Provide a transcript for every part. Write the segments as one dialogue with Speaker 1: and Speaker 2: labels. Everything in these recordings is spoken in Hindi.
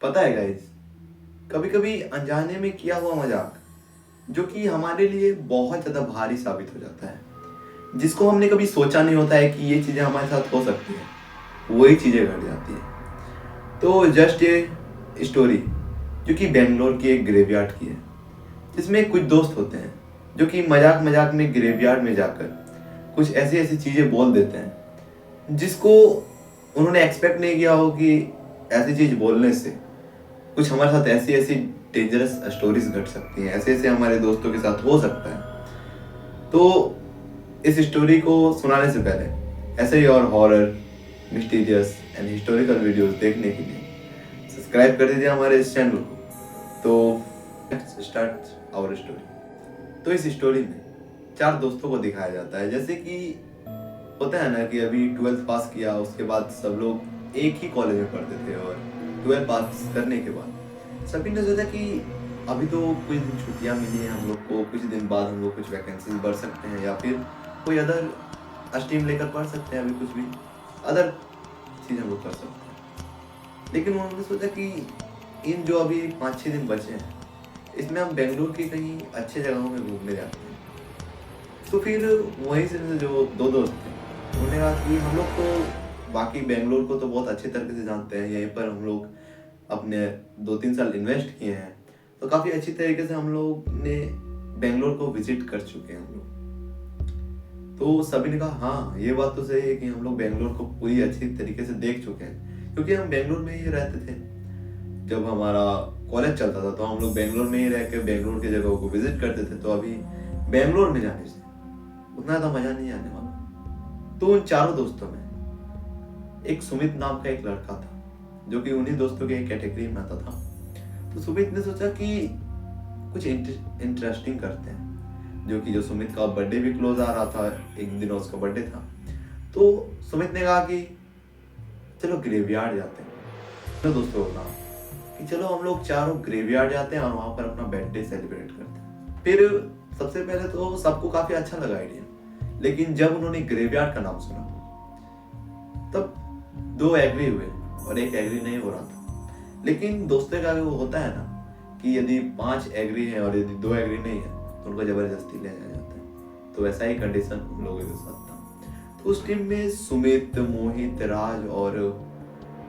Speaker 1: पता है गाइस, कभी कभी अनजाने में किया हुआ मजाक जो कि हमारे लिए बहुत ज्यादा भारी साबित हो जाता है, जिसको हमने कभी सोचा नहीं होता है कि ये चीजें हमारे साथ हो सकती है, वही चीजें घट जाती है। तो जस्ट ये स्टोरी जो कि बेंगलोर की एक ग्रेवयार्ड की है, जिसमें कुछ दोस्त होते हैं जो कि मजाक मजाक में ग्रेवयार्ड में जाकर कुछ ऐसी ऐसी चीजें बोल देते हैं जिसको उन्होंने एक्सपेक्ट नहीं किया हो कि ऐसी चीज बोलने से कुछ हमारे साथ ऐसी ऐसी डेंजरस स्टोरीज घट सकती हैं, ऐसे ऐसे हमारे दोस्तों के साथ हो सकता है। तो इस स्टोरी को सुनाने से पहले ऐसे ही और horror, mysterious and historical videos देखने के लिए सब्सक्राइब कर दीजिए हमारे इस चैनल को। तो लेट्स स्टार्ट आवर स्टोरी। तो इस स्टोरी में चार दोस्तों को दिखाया जाता है, जैसे कि होता है ना कि अभी 12th पास किया, उसके बाद सब लोग एक ही कॉलेज में पढ़ते थे और 12th पास करने के बाद सभी ने सोचा कि अभी तो कुछ दिन छुट्टियां मिली हैं हम लोग को, कुछ दिन बाद हम लोग कुछ वैकेंसीज भर सकते हैं या फिर कोई अदर स्ट्रीम लेकर पढ़ सकते हैं, अभी कुछ भी अदर चीज़ हम लोग कर सकते हैं। लेकिन उन्होंने सोचा कि इन जो अभी 5-6 दिन बचे हैं इसमें हम बेंगलुरु की कहीं अच्छे जगहों में घूमने जाते हैं। तो फिर वहीं से जो दो दोस्त थे उन्होंने कहा कि हम लोग तो बाकी बेंगलोर को तो बहुत अच्छे तरीके से जानते हैं, यहीं पर हम लोग अपने 2-3 साल इन्वेस्ट किए हैं, तो काफ़ी अच्छी तरीके से हम लोग ने बेंगलोर को विजिट कर चुके हैं हम लोग। तो सभी ने कहा हाँ ये बात तो सही है कि हम लोग बेंगलोर को पूरी अच्छी तरीके से देख चुके हैं, क्योंकि हम बेंगलोर में ही रहते थे। जब हमारा कॉलेज चलता था तो हम लोग बेंगलोर में ही रह के बेंगलोर की जगहों को विजिट करते थे, तो अभी बेंगलोर में जाने से उतना ज़्यादा मज़ा नहीं आने वाला। तो उन चारों दोस्तों में एक सुमित नाम का एक लड़का था जो कि उन्हीं दोस्तों के कैटेगरी में आता था। तो सुमित ने सोचा कि कुछ इंटरेस्टिंग करते हैं, जो सुमित का बर्थडे भी क्लोज आ रहा था, एक दिन उसका बर्थडे था। तो सुमित ने कहा कि चलो ग्रेवयार्ड जाते हैं। तो दोस्तों को कहा कि चलो हम लोग चारों ग्रेवयार्ड जाते हैं और वहां पर अपना बर्थडे सेलिब्रेट करते हैं। फिर सबसे पहले तो सबको काफी अच्छा लगा आइडिया, लेकिन जब उन्होंने ग्रेवयार्ड का नाम सुना तब 2 एग्री हुए और एक एग्री नहीं हो रहा था। लेकिन दोस्तों का वो होता है ना कि यदि 5 एग्री हैं और यदि 2 एग्री नहीं है तो उनको जबरदस्ती ले जाया जाता है। तो वैसा ही कंडीशन उन लोगों के साथ था। तो उस टीम में सुमित, मोहित, राज और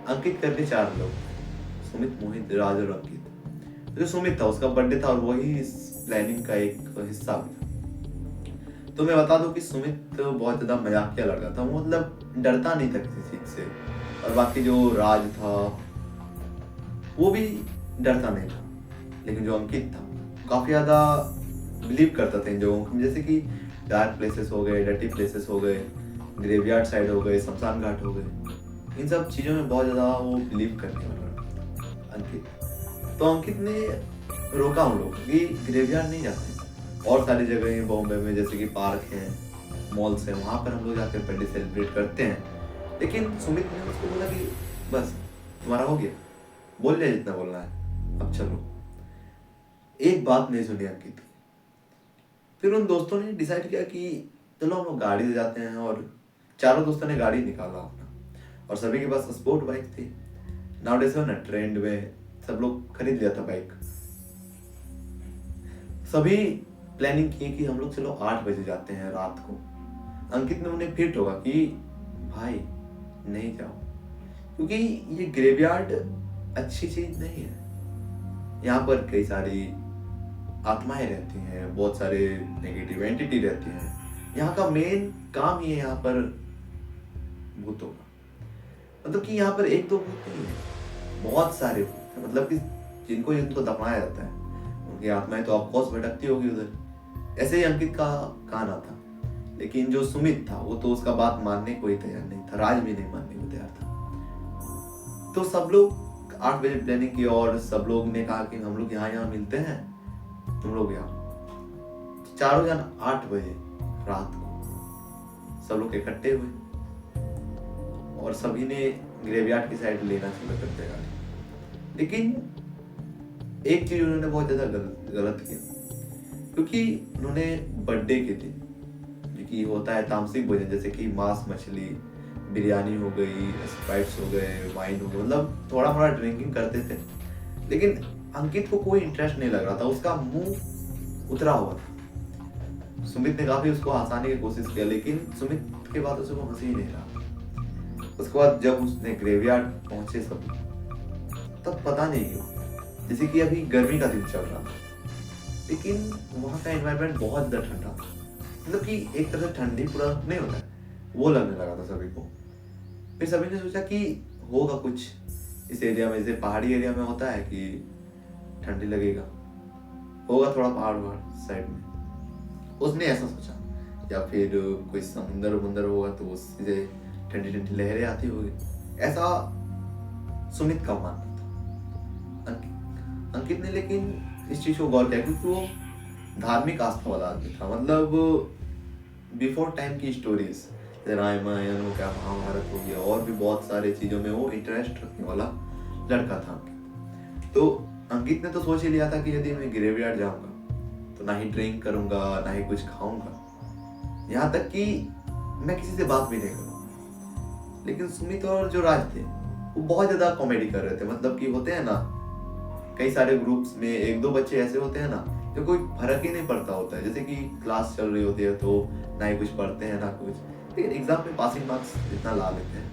Speaker 1: अंकित करके 4 लोग थे। सुमित, मोहित, राज और अंकित। जो सुमित था उसका बर्थडे था और वही इस प्लानिंग का एक हिस्सा भी था। तो मैं बता दूं कि सुमित बहुत ज्यादा मजाकिया लड़का था, वो मतलब डरता नहीं था किसी चीज से। और बाकी जो राज था वो भी डरता नहीं था, लेकिन जो अंकित था काफी ज्यादा बिलीव करता था इन जगहों को, जैसे कि डार्क प्लेसेस हो गए, डर्टी प्लेसेस हो गए, ग्रेवयार्ड साइड हो गए, शमशान घाट हो गए, इन सब चीजों में बहुत ज्यादा वो बिलीव करने वाला अंकित। तो अंकित ने रोका हम लोग कि ग्रेवयार्ड नहीं जाते, और सारी जगह हैं बॉम्बे में, जैसे कि पार्क हैं, मॉल्स हैं, वहां पर हम लोग जाकर बर्थडे सेलिब्रेट करते हैं। लेकिन सुमित ने उसको बोला कि बस तुम्हारा हो गया, बोल लिया जितना बोलना है, अब चलो। एक बात नहीं सुनी अंकित की। फिर उन दोस्तों ने डिसाइड किया कि चलो हम लोग गाड़ी से जाते हैं, और चारों दोस्तों ने गाड़ी निकाला अपना, और सभी के पास स्पोर्ट बाइक थी। नाउडेज ना ट्रेंड में सब लोग खरीद लिया था बाइक। सभी प्लानिंग की कि हम लोग चलो 8 बजे जाते हैं रात को। अंकित ने उन्हें फिर टोका कि भाई नहीं जाओ, क्योंकि ये ग्रेवयार्ड अच्छी चीज नहीं है। यहाँ पर कई सारी आत्माएं रहती हैं, बहुत सारे नेगेटिव एंटिटी रहती हैं। यहाँ का मेन काम ही है यहाँ पर भूतों का, मतलब कि यहाँ पर एक दो भूत नहीं है, बहुत सारे भूत हैं। मतलब कि जिनको दफनाया जाता है उनकी आत्माएं तो ऑफकोर्स भटकती होगी उधर। ऐसे ही अंकित का कहना था, लेकिन जो सुमित था वो तो उसका बात मानने को ही तैयार नहीं था, राज भी नहीं मानने को तैयार था। तो सब लोग 8 बजे प्लानिंग की और सब लोग ने कहा कि हम लोग यहाँ मिलते हैं, तुम लोग यहाँ। चारों जन 8 बजे रात को सब लोग इकट्ठे हुए और सभी ने ग्रेवयार्ड की साइड लेना शुरू कर दिया गाड़ी। लेकिन एक चीज उन्होंने बहुत ज्यादा गलत किया, क्योंकि उन्होंने बर्थडे के दिन जो कि होता है तामसिक भोजन, जैसे कि मांस मछली, बिरयानी हो गई, स्प्राइट्स हो गए, वाइन हो गए, मतलब थोड़ा मोड़ा ड्रिंकिंग करते थे। लेकिन अंकित को कोई इंटरेस्ट नहीं लग रहा था, उसका मुंह उतरा हुआ था। सुमित ने काफी उसको हंसाने की कोशिश किया, लेकिन सुमित के बातों से वो हंस ही नहीं रहा। उसके बाद जब उसने ग्रेवयार्ड पहुंचे सब, तब पता नहीं क्यों जैसे कि अभी गर्मी का दिन चल रहा था, लेकिन वहाँ का एनवायरनमेंट बहुत ज्यादा ठंडा था। मतलब कि एक तरह से ठंडी पूरा नहीं होता है, वो लगने लगा था सभी को। फिर सभी ने सोचा कि होगा कुछ इस एरिया में, जैसे पहाड़ी एरिया में होता है कि ठंडी लगेगा, होगा थोड़ा पहाड़ वहाड़ साइड में। उसने ऐसा सोचा, या फिर कोई समुंदर वमुंदर होगा तो उससे ठंडी ठंडी लहरें आती होगी, ऐसा सुमित का मानना था। अंकित ने लेकिन इस चीज को गौर किया, क्योंकि वो धार्मिक आस्था वाला आदमी था। मतलब बिफोर टाइम की स्टोरीज, रामायण हो गया, महाभारत हो गया, और भी बहुत सारे चीजों में वो इंटरेस्ट रखने वाला लड़का था अंकित। तो अंकित ने तो सोच ही लिया था कि यदि मैं ग्रेवयार्ड जाऊंगा तो ना ही ड्रिंक करूंगा, ना ही कुछ खाऊंगा, यहाँ तक कि मैं किसी से बात भी नहीं करूंगा। लेकिन सुमित और जो राज थे वो बहुत ज्यादा कॉमेडी कर रहे थे। मतलब कि होते हैं ना कई सारे ग्रुप्स में एक दो बच्चे ऐसे होते हैं ना जो कोई फर्क ही नहीं पड़ता होता है, जैसे कि क्लास चल रही होती है तो ना ही कुछ पढ़ते हैं ना कुछ, लेकिन एग्जाम में पासिंग मार्क्स इतना ला लेते हैं,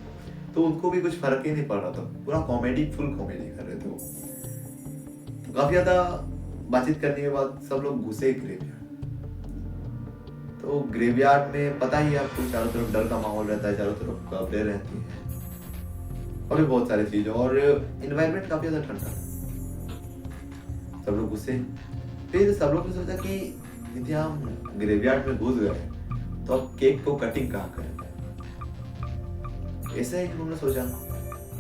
Speaker 1: तो उनको भी कुछ फर्क ही नहीं पड़ रहा था। पूरा कॉमेडी, फुल कॉमेडी कर रहे थे वो। तो काफी ज्यादा बातचीत करने के बाद सब लोग घुसे ग्रेवयार्ड। तो ग्रेवयार्ड में पता ही है आपको, चारों तरफ डर का माहौल रहता है, चारों तरफ कब्रें रहती हैं और भी बहुत सारी चीजें, और इन्वायरमेंट काफी ज्यादा ठंडा था। सब लोग घुसे। फिर सब लोग ने सोचा कि यदि हम ग्रेवयार्ड में घुस गए तो अब केक को कटिंग कहाँ करें, ऐसा ही उन्होंने सोचा।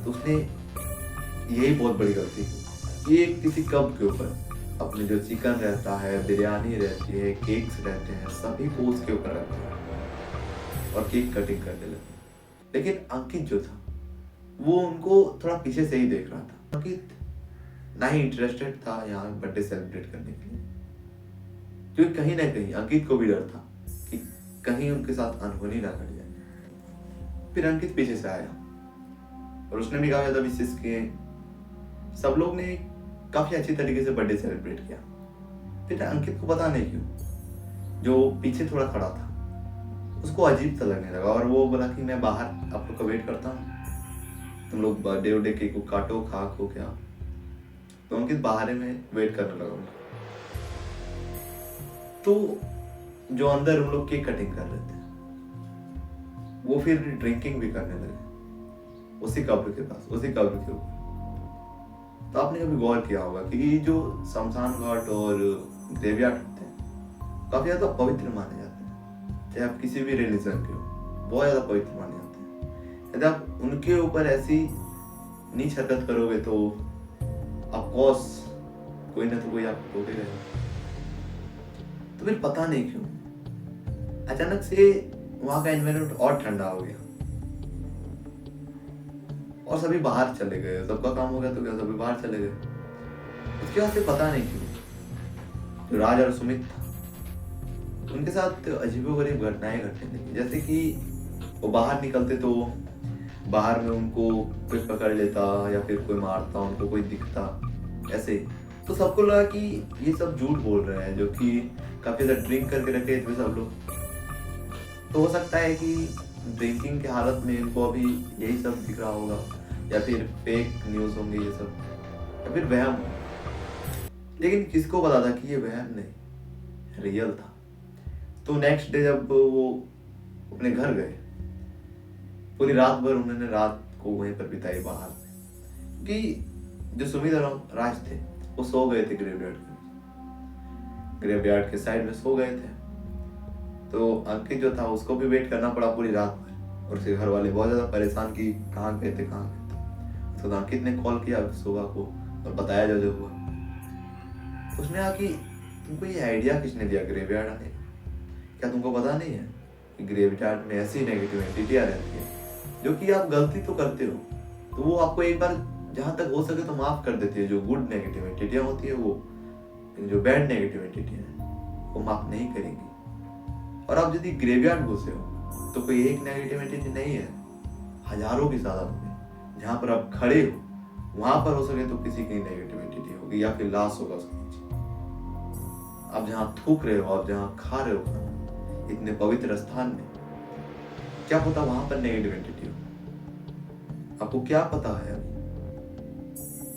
Speaker 1: तो उसने यही बहुत बड़ी गलती की, ये किसी कप के ऊपर अपने जो चिकन रहता है, बिरयानी रहती है, केक्स रहते हैं, सभी को उसके ऊपर रखते हैं और केक कटिंग करने लगे। लेकिन अंकित जो था वो उनको थोड़ा पीछे से ही देख रहा था। अंकित ना ही इंटरेस्टेड था यहाँ बर्थडे सेलिब्रेट करने के लिए, क्योंकि कहीं ना कहीं अंकित को भी डर था कि कहीं उनके साथ अनहोनी ना घट जाए। फिर अंकित पीछे से आया और उसने भी काफी ज्यादा विशेष किए। सब लोग ने काफी अच्छी तरीके से बर्थडे सेलिब्रेट किया। फिर अंकित को पता नहीं क्यों जो पीछे थोड़ा खड़ा था उसको अजीब सा लगने लगा, और वो बोला कि मैं बाहर आप लोग का वेट करता हूँ, तुम लोग बर्थडे उडे केक को काटो, खो क्या। तो अंकित बाहर में वेट करने लगा। तो जो अंदर हम लोग केक कटिंग कर रहे थे वो फिर ड्रिंकिंग भी करने लगे उसी कब्र के पास, उसी कब्र के ऊपर। तो आपने कभी गौर किया होगा कि जो शमशान घाट और ग्रेवयार्ड होते हैं काफी ज्यादा पवित्र माने जाते हैं, चाहे आप किसी भी रिलीजन के हो, बहुत ज्यादा पवित्र माने जाते हैं। यदि आप उनके ऊपर ऐसी नीच हरकत करोगे तो ऑफकोर्स कोई ना तो कोई आपको टोकेगा। तो फिर पता नहीं क्यों अचानक से वहां का एनवायरनमेंट और ठंडा हो गया और सभी बाहर चले गए। सबका काम हो गया तो क्या, सभी बाहर चले गए। उसके बाद से पता नहीं क्यों जो राज और सुमित था उनके साथ अजीबोगरीब घटनाएं घटने लगी। जैसे कि वो बाहर निकलते तो बाहर में उनको कोई पकड़ लेता या फिर कोई मारता, उनको कोई दिखता ऐसे। तो सबको लगा कि ये सब झूठ बोल रहे हैं, जो कि काफी ज्यादा ड्रिंक करके रखे थे सब लोग। तो हो सकता है कि ड्रिंकिंग के हालत में इनको अभी यही सब दिख रहा होगा, या फिर फेक न्यूज होंगे ये सब, या फिर वहम। लेकिन किसको पता था कि ये वहम नहीं, रियल था। तो नेक्स्ट डे जब वो अपने घर गए, पूरी रात भर उन्होंने रात को वहीं पर बिताई बाहर में, कि जो सुमित और राज थे वो सो गए थे ग्रेवयार्ड के साइड में सो गए थे। तो अंकित जो था उसको भी वेट करना पड़ा पूरी रात भर, और उसके घर वाले बहुत ज्यादा परेशान कि कहाँ गए थे। तो अंकित ने कॉल किया सुबह को और बताया जो जो हुआ। उसने कहा कि तुमको ये आइडिया किसने दिया ग्रेवयार्ड आने का? क्या तुमको पता नहीं है कि ग्रेवयार्ड में ऐसी नेगेटिव एंटिटियां रहती है जो कि आप गलती तो करते हो तो वो आपको एक बार जहां तक हो सके तो माफ कर देती है। जो गुड नेगेटिव एंटिटियां होती है वो, जो बैड नेगेटिव एंटिटियां है वो माफ नहीं करेंगी। और आप यदि ग्रेवयार्ड घुसे हो तो कोई एक नेगेटिव एंटिटी नहीं है, हजारों की तादाद में। जहां पर आप खड़े हो वहां पर हो सके तो किसी की नेगेटिव एंटिटी होगी या फिर लाश होगा उसके नीचे। आप जहाँ थूक रहे हो, आप जहाँ खा रहे हो खाना, इतने पवित्र स्थान में, क्या पता वहां पर नेगेटिव एंटिटी हो। आपको क्या पता है अभी?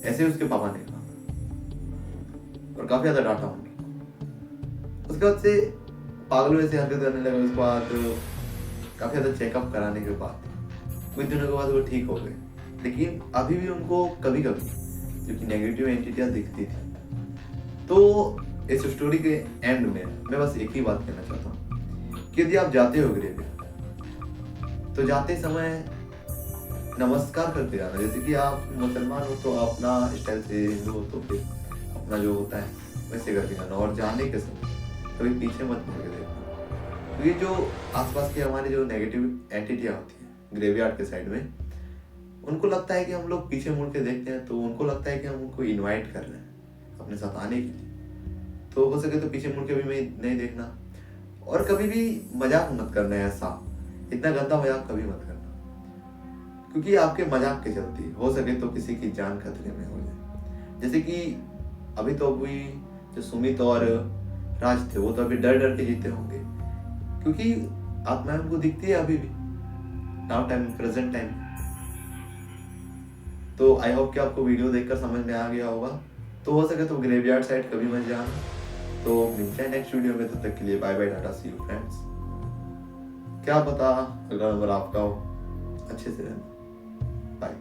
Speaker 1: ऐसे उसके पापा ने कहा और काफी ज्यादा डांटा उनको। उसके बाद से पागलों जैसे हरकत करने लगा। उसके बाद काफी ज्यादा चेकअप कराने के बाद कुछ दिनों के बाद वो ठीक हो गए, लेकिन अभी भी उनको कभी कभी क्योंकि नेगेटिव एंटिटियां दिखती थी। तो इस स्टोरी के एंड में मैं बस एक ही बात कहना चाहता हूँ कि यदि आप जाते हो ग्रेवयार्ड तो जाते समय नमस्कार करते जाना। जैसे कि आप मुसलमान हो तो अपना स्टाइल से, हिंदू हो तो फिर अपना जो होता है वैसे करके जाना। और जाने के समय कभी पीछे मत मुड़ के देखना, तो ये जो आसपास के हमारे जो नेगेटिव एंटिटियां होती है ग्रेवयार्ड के साइड में, उनको लगता है कि हम लोग पीछे मुड़ के देखते हैं तो उनको लगता है कि हम उनको इनवाइट कर रहे हैं अपने साथ आने के लिए। तो हो सके तो पीछे मुड़ के भी नहीं देखना। और कभी भी मजाक मत करना है, ऐसा इतना गंदा मजाक कभी मत करना, क्योंकि आपके मजाक के चलते हो सके तो किसी की जान खतरे में हो जाए। जैसे कि अभी तो अभी जो सुमित और राज थे वो तो अभी डर डर के जीते होंगे, क्योंकि आत्माएं उनको दिखती है अभी भी नाउ टाइम, प्रेजेंट टाइम। तो आई होप कि आपको वीडियो देखकर समझ में आ गया होगा। तो हो सके तो ग्रेवयार्ड साइड कभी मत जाना। तो मिलते हैं नेक्स्ट वीडियो में, तब तक के लिए bye bye, tata, see you friends. क्या पता अगला नंबर आपका हो, अच्छे से रहना, बाय।